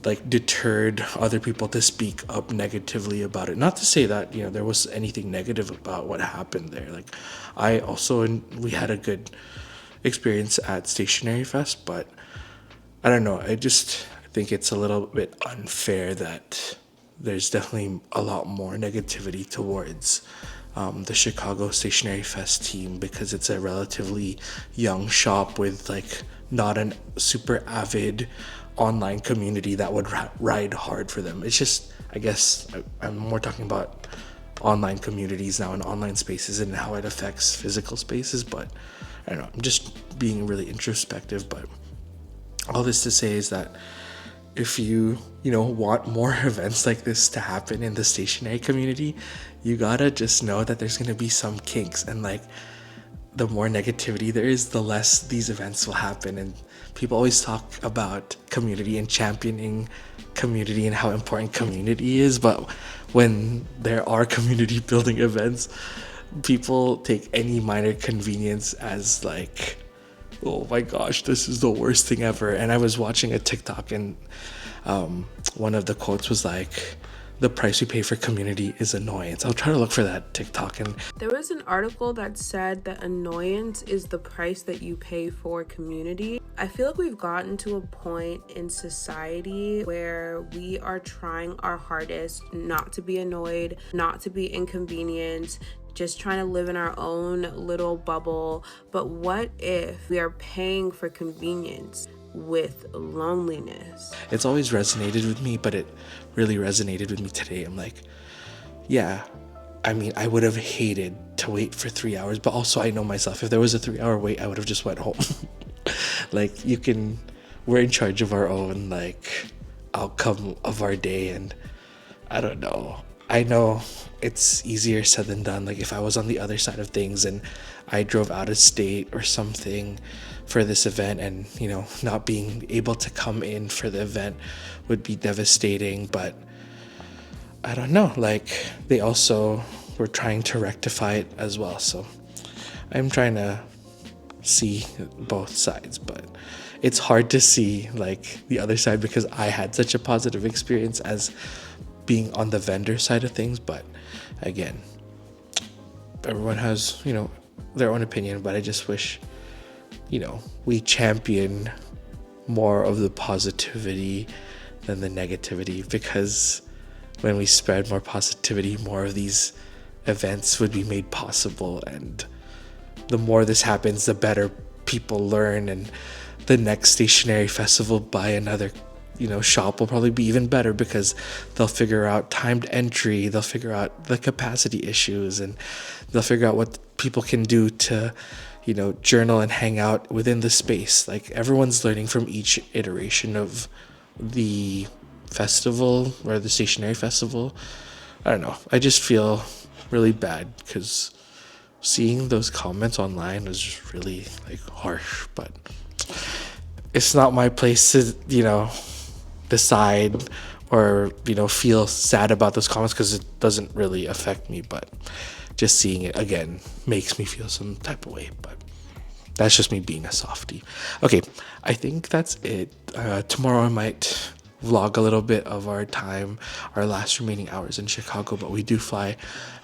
like deterred other people to speak up negatively about it. Not to say that, you know, there was anything negative about what happened there. Like I also, we had a good experience at Stationery Fest, but I don't know, I think it's a little bit unfair that there's definitely a lot more negativity towards the Chicago Stationery Fest team, because it's a relatively young shop with like not a super avid online community that would ride hard for them. It's just, I guess I'm more talking about online communities now and online spaces and how it affects physical spaces. But I don't know, I'm just being really introspective. But all this to say is that if you want more events like this to happen in the stationery community, you gotta just know that there's gonna be some kinks, and like the more negativity there is, the less these events will happen. And people always talk about community and championing community and how important community is, but when there are community building events, people take any minor convenience as like, oh my gosh, this is the worst thing ever. And I was watching a TikTok, and one of the quotes was like, the price we pay for community is annoyance. I'll try to look for that TikTok. And there was an article that said that annoyance is the price that you pay for community. I feel like we've gotten to a point in society where we are trying our hardest not to be annoyed, not to be inconvenienced, just trying to live in our own little bubble. But what if we are paying for convenience with loneliness? It's always resonated with me, but it really resonated with me today. I'm like, yeah, I mean, I would have hated to wait for 3 hours, but also I know myself, if there was a 3-hour wait, I would have just went home. Like, we're in charge of our own like outcome of our day. And I don't know. I know it's easier said than done. Like if I was on the other side of things and I drove out of state or something for this event, and not being able to come in for the event would be devastating. But I don't know, like they also were trying to rectify it as well. So I'm trying to see both sides, but it's hard to see like the other side because I had such a positive experience as being on the vendor side of things. But again, everyone has, their own opinion, but I just wish, we champion more of the positivity than the negativity, because when we spread more positivity, more of these events would be made possible. And the more this happens, the better people learn, and the next stationery festival by another shop will probably be even better, because they'll figure out timed entry, they'll figure out the capacity issues, and they'll figure out what people can do to journal and hang out within the space. Like everyone's learning from each iteration of the festival or the stationery festival. I don't know, I just feel really bad because seeing those comments online was just really like harsh. But it's not my place to decide or feel sad about those comments, because it doesn't really affect me. But just seeing it again makes me feel some type of way. But that's just me being a softie. Okay, I think that's it. Tomorrow I might vlog a little bit of our last remaining hours in Chicago, but we do fly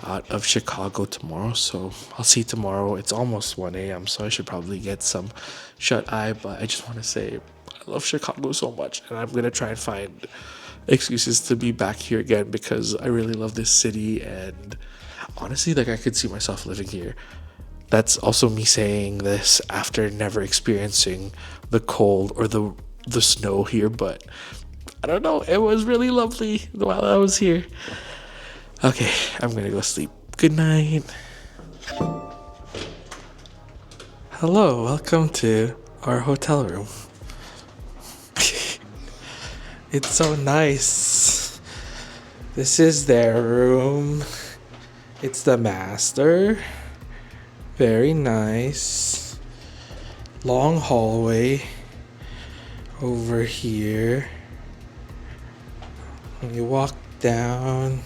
out of Chicago tomorrow, so I'll see you tomorrow. It's almost 1 a.m., so I should probably get some shut-eye. But I just want to say I love Chicago so much, and I'm gonna try and find excuses to be back here again, because I really love this city, and honestly, like I could see myself living here. That's also me saying this after never experiencing the cold or the snow here, but I don't know, it was really lovely while I was here. Okay, I'm gonna go sleep. Good night. Hello, welcome to our hotel room. It's so nice. This is their room. It's the master. Very nice. Long hallway over here. When you walk down,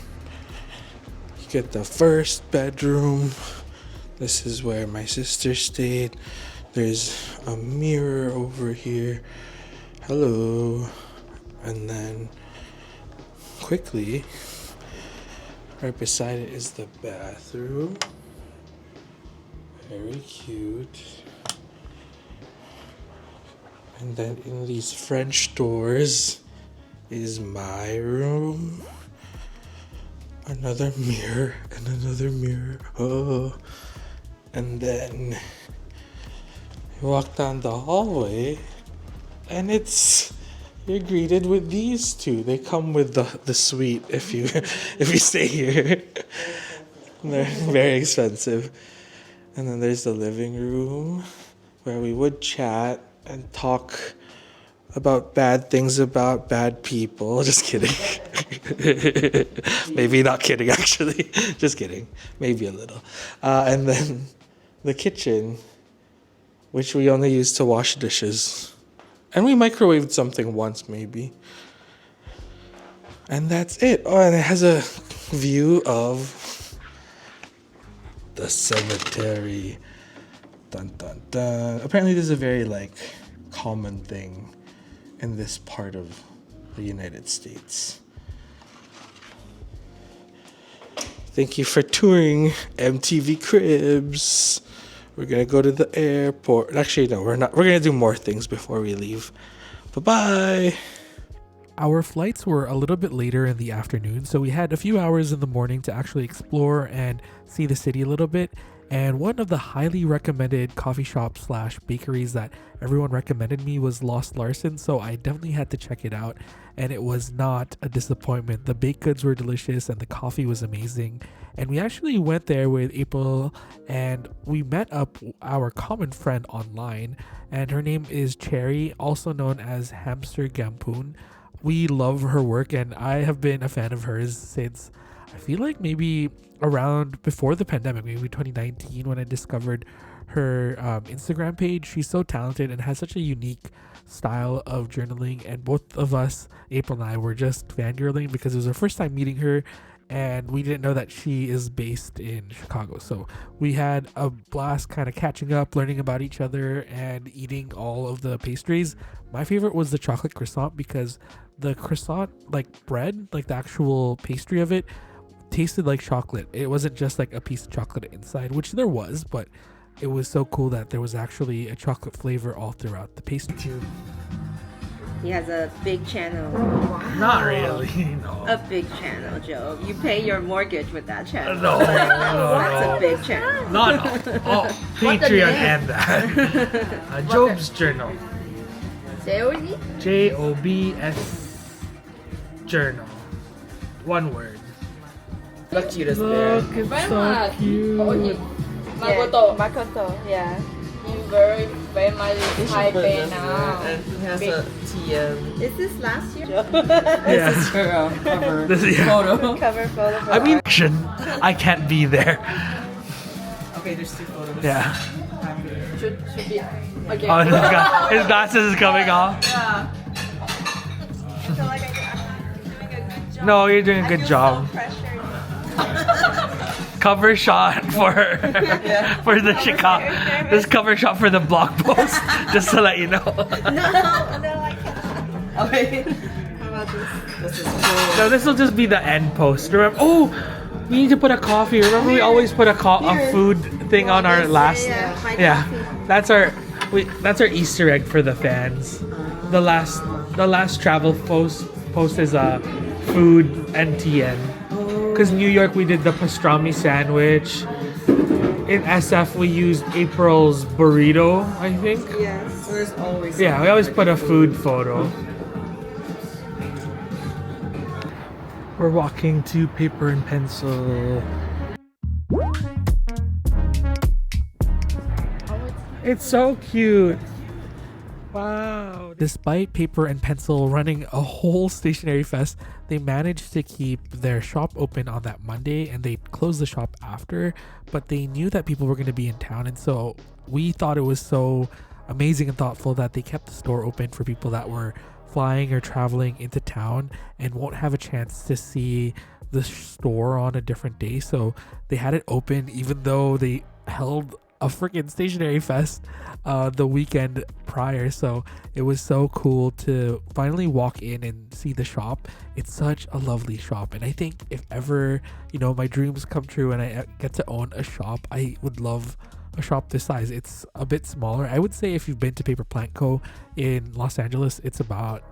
you get the first bedroom. This is where my sister stayed. There's a mirror over here. Hello. And then quickly, right beside it is the bathroom. Very cute. And then in these French doors is my room. Another mirror and another mirror. Oh. And then you walk down the hallway and you're greeted with these two. They come with the suite if you stay here. They're very expensive. And then there's the living room where we would chat and talk about bad things about bad people. Just kidding. Maybe not kidding, actually. Just kidding. Maybe a little. And then the kitchen, which we only use to wash dishes. And we microwaved something once, maybe. And that's it. Oh, and it has a view of the cemetery. Dun dun dun. Apparently this is a very common thing in this part of the United States. Thank you for touring MTV Cribs. We're gonna go to the airport. Actually, no, we're not. We're gonna do more things before we leave. Bye-bye. Our flights were a little bit later in the afternoon, so we had a few hours in the morning to actually explore and see the city a little bit. And one of the highly recommended coffee shops / bakeries that everyone recommended me was Lost Larson, so I definitely had to check it out, and it was not a disappointment. The baked goods were delicious and the coffee was amazing. And we actually went there with April, and we met up our common friend online, and her name is Cherry, also known as Hamster Gampoon. we love her work, and I have been a fan of hers since I feel like maybe around before the pandemic, maybe 2019, when I discovered her Instagram page. She's so talented and has such a unique style of journaling, and both of us, April and I, were just fangirling because it was our first time meeting her, and we didn't know that she is based in Chicago. So we had a blast kind of catching up, learning about each other, and eating all of the pastries. My favorite was the chocolate croissant because the croissant, like bread, like the actual pastry of it, tasted like chocolate. It wasn't just like a piece of chocolate inside, which there was, but it was so cool that there was actually a chocolate flavor all throughout the pastry too. He has a big channel. Not really, no. A big channel, Joe. You pay your mortgage with that channel. No, That's no. a big channel. No. Oh, Patreon and that. Job's Journal. J-O-B? JOBS Journal. One word. The cutest Look, bear. it's so cute. Makoto, yeah. He's very famous in Taipei now. And he has a TM. Is this last year? Yeah. This is her cover Yeah. photo. Cover photo for I mean, art. I can't be there. Okay, there's 2 photos. Yeah. Should be okay. Oh, his glasses is coming off. Yeah. I feel like I'm doing a good job. No, you're doing a good job. So pressured. Cover shot for the Chicago. This cover shot for the blog post, just to let you know. No, I can't. Okay. How about this? This is cool. So this will just be the end post. Remember? Oh, we need to put a coffee. Remember, we always put a food thing on our last. Yeah, That's our Easter egg for the fans. The last travel post is food and TN. Because New York we did the pastrami sandwich. In SF we used April's burrito, I think. Yes. So there's always Yeah, we always put a food photo. We're walking to Paper and Pencil. It's so cute. Wow. Despite Paper and Pencil running a whole stationery fest, they managed to keep their shop open on that Monday, and they closed the shop after, but they knew that people were going to be in town, and so we thought it was so amazing and thoughtful that they kept the store open for people that were flying or traveling into town and won't have a chance to see the store on a different day. So they had it open even though they held a freaking stationery fest the weekend prior. So it was so cool to finally walk in and see the shop. It's such a lovely shop, and I think if ever my dreams come true and I get to own a shop, I would love a shop this size. It's a bit smaller. I would say if you've been to Paper Plant Co. in Los Angeles, it's about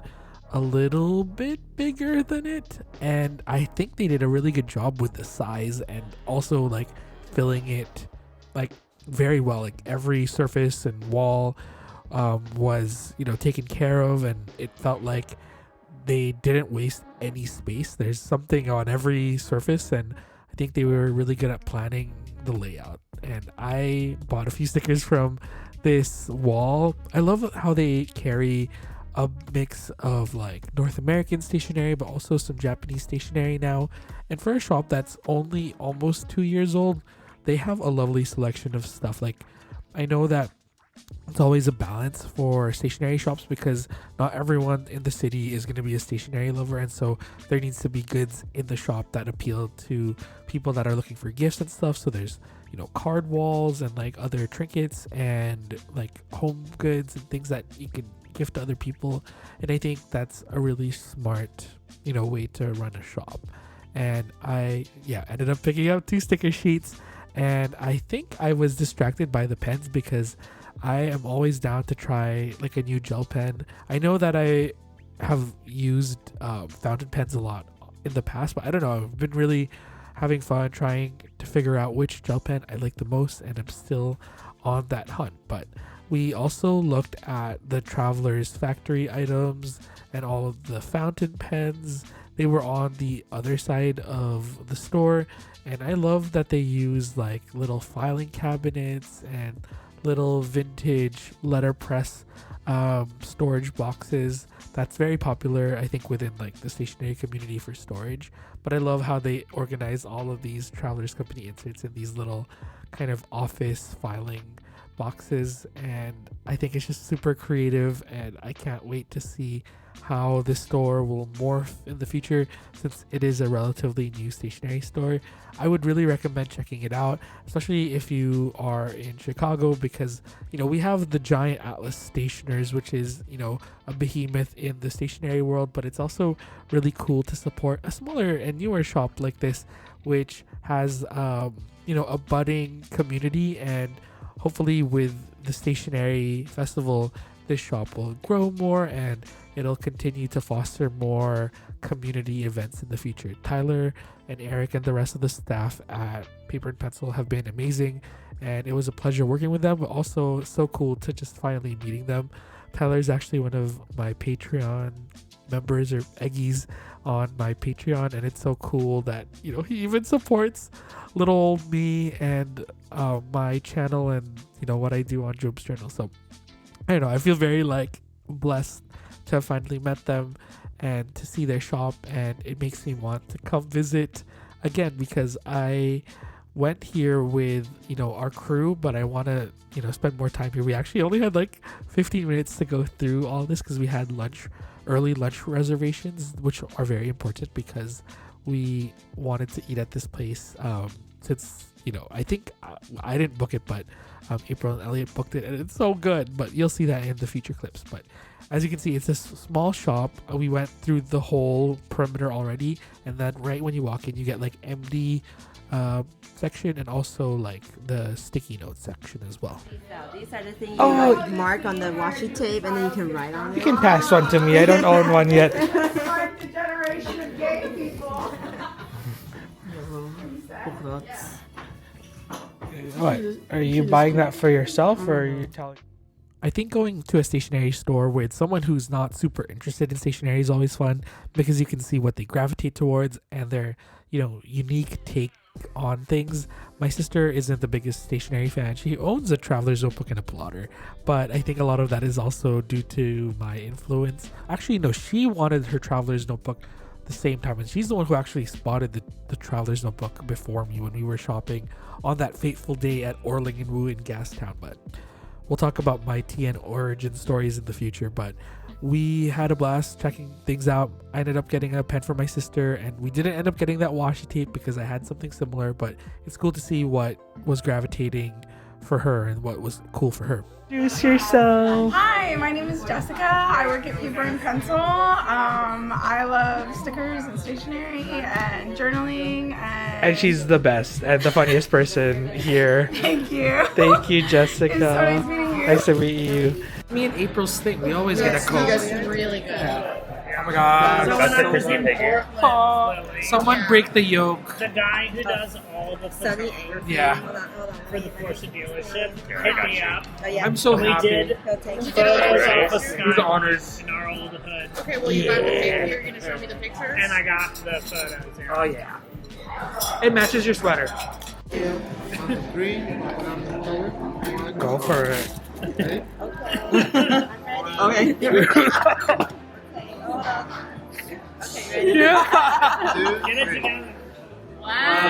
a little bit bigger than it, and I think they did a really good job with the size and also like filling it like very well. Like every surface and wall was taken care of, and it felt like they didn't waste any space. There's something on every surface, and I think they were really good at planning the layout. And I bought a few stickers from this wall. I love how they carry a mix of like North American stationery but also some Japanese stationery now, and for a shop that's only almost 2 years old, they have a lovely selection of stuff. Like, I know that it's always a balance for stationery shops because not everyone in the city is going to be a stationery lover, and so there needs to be goods in the shop that appeal to people that are looking for gifts and stuff. So there's card walls and like other trinkets and like home goods and things that you can gift to other people, and I think that's a really smart way to run a shop. And I ended up picking up 2 sticker sheets, and I think I was distracted by the pens because I am always down to try like a new gel pen. I know that I have used fountain pens a lot in the past, but I don't know, I've been really having fun trying to figure out which gel pen I like the most, and I'm still on that hunt. But we also looked at the Traveler's Factory items and all of the fountain pens. They were on the other side of the store, and I love that they use like little filing cabinets and little vintage letterpress storage boxes. That's very popular, I think, within like the stationery community for storage. But I love how they organize all of these Travelers Company inserts in these little kind of office filing boxes, and I think it's just super creative, and I can't wait to see how this store will morph in the future, since it is a relatively new stationery store. I would really recommend checking it out, especially if you are in Chicago, because we have the giant Atlas Stationers, which is a behemoth in the stationery world, but it's also really cool to support a smaller and newer shop like this, which has a budding community. And hopefully with the stationery festival, this shop will grow more and it'll continue to foster more community events in the future. Tyler and Eric and the rest of the staff at Paper and Pencil have been amazing, and it was a pleasure working with them, but also so cool to just finally meeting them. Tyler is actually one of my Patreon members, or Eggies on my Patreon, and it's so cool that he even supports little old me and my channel and what I do on Job's Journal. So I don't know, I feel very blessed to have finally met them and to see their shop, and it makes me want to come visit again, because I went here with our crew, but I want to spend more time here. We actually only had 15 minutes to go through all this because we had early lunch reservations, which are very important because we wanted to eat at this place since I think I didn't book it, but April and Elliot booked it, and it's so good. But you'll see that in the future clips. But as you can see, it's a small shop. We went through the whole perimeter already, and then right when you walk in, you get MD section and also the sticky note section as well. These are the things you mark on the washi tape, and then you can write on it. You can pass one to me. I don't own one yet. Like the generation of gay people. What? Are you buying that for yourself, or are you telling? I think going to a stationery store with someone who's not super interested in stationery is always fun, because you can see what they gravitate towards and their unique take on things. My sister isn't the biggest stationery fan. She owns a Traveler's Notebook and a plotter, but I think a lot of that is also due to my influence. Actually, no, she wanted her Traveler's Notebook the same time, and she's the one who actually spotted the Traveler's Notebook before me when we were shopping on that fateful day at Orling and Woo in Gastown. But we'll talk about my TN origin stories in the future. But we had a blast checking things out. I ended up getting a pen for my sister, and we didn't end up getting that washi tape because I had something similar, but it's cool to see what was gravitating for her and what was cool for her. Introduce yourself. Hi, my name is Jessica. I work at Paper and Pencil. I love stickers and stationery and journaling. And she's the best and the funniest person here. Thank you. Thank you, Jessica. It's so nice meeting you. Nice to meet you. Me and April's thing, we always get a call. It's really good. Oh my god. That's the Christmas figure. Someone break the yoke. The guy who does all the photography Yeah. for the Porsche dealership hit me up. I'm so We happy. did photos off of Sky in our old hood. Okay, well, you got the picture. You're going to show me the pictures? And I got the photos. Yeah. Oh yeah. It matches your sweater. Go for it. Okay. Yeah. Get it together.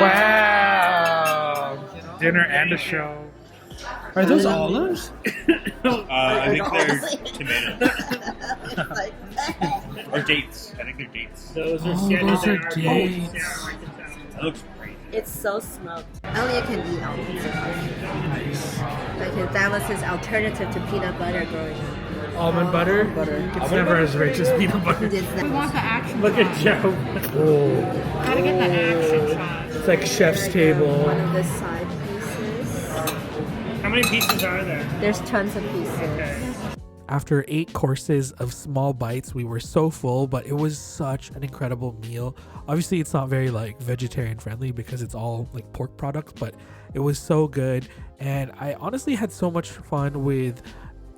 Wow. Dinner and a show. Are those olives? I think they're tomatoes. Or dates. I think they're dates. Those are those are our dates. That looks great. It's so smoked. Elliot can eat almonds. That was his alternative to peanut butter growing up. Almond butter? It's never as rich as peanut butter. We want the action. Look at Joe. Oh. Gotta get the action shot. It's like chef's table. One of the side pieces. How many pieces are there? There's tons of pieces. Okay. After 8 courses of small bites, we were so full, but it was such an incredible meal. Obviously, it's not very vegetarian friendly because it's all pork products, but it was so good. And I honestly had so much fun with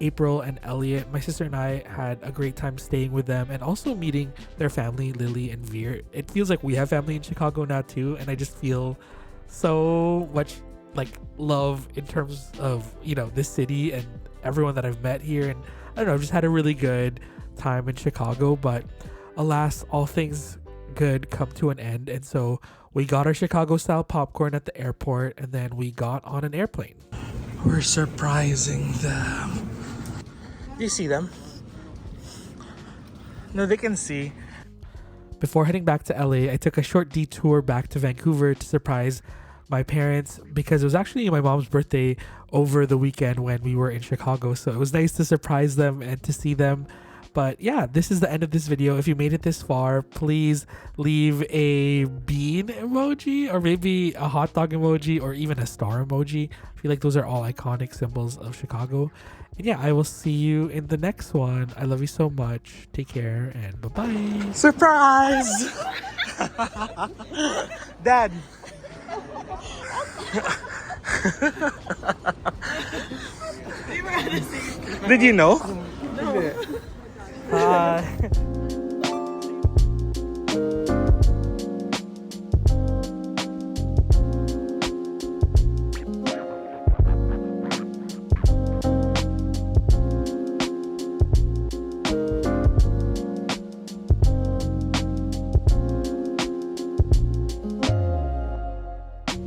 April and Elliot. My sister and I had a great time staying with them and also meeting their family, Lily and Veer. It feels like we have family in Chicago now too, and I just feel so much like love in terms of, you know, this city and everyone that I've met here. And I don't know, I've just had a really good time in Chicago. But alas, all things good come to an end. And so we got our Chicago style popcorn at the airport, and then we got on an airplane. We're surprising them. Do you see them? No, they can see. Before heading back to LA, I took a short detour back to Vancouver to surprise my parents, because it was actually my mom's birthday over the weekend when we were in Chicago. So it was nice to surprise them and to see them. But yeah, this is the end of this video. If you made it this far, please leave a bean emoji, or maybe a hot dog emoji, or even a star emoji. I feel like those are all iconic symbols of Chicago. And yeah, I will see you in the next one. I love you so much. Take care and bye-bye. Surprise! Dad! Did you know?